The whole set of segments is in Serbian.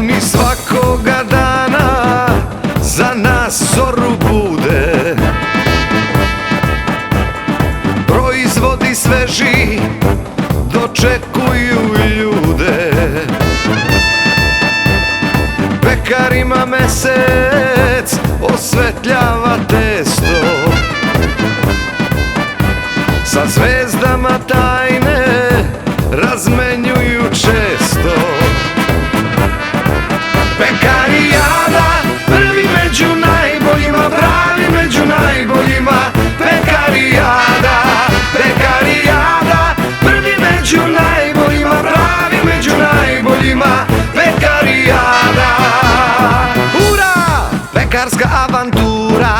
Oni svakoga dana za nas zoru bude. Proizvodi sveži dočekuju ljude. Pekarima mesec osvetljava testo. Sa zvezdama tajne razmenjuju često. Pekarijada, prvi među najboljima, pravi među najboljima. Pekarijada, pekarijada, prvi među najboljima, pravi među najboljima. Pekarijada, ura, pekarska avantura.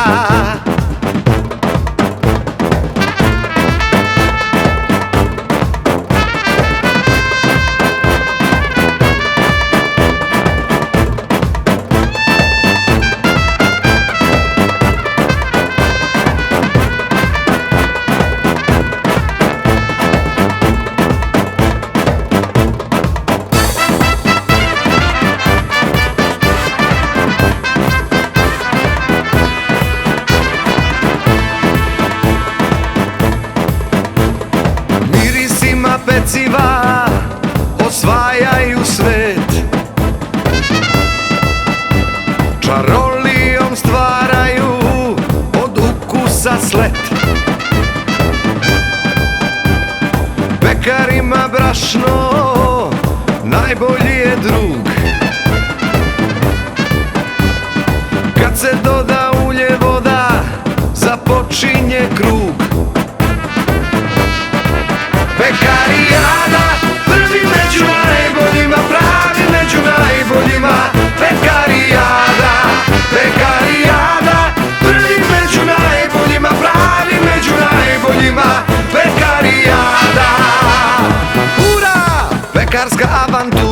Peciva osvajaju svet, čarolijom stvaraju od ukusa slet. Pekarima brašno najbolji je drug. Kad se doda ulje, voda, započinje krug. Pekarijada, prvi među najboljima, pravi među najboljima. Pekarijada, pekarijada, prvi među najboljima, pravi među najboljima. Pekarijada, ura, pekarska avantura.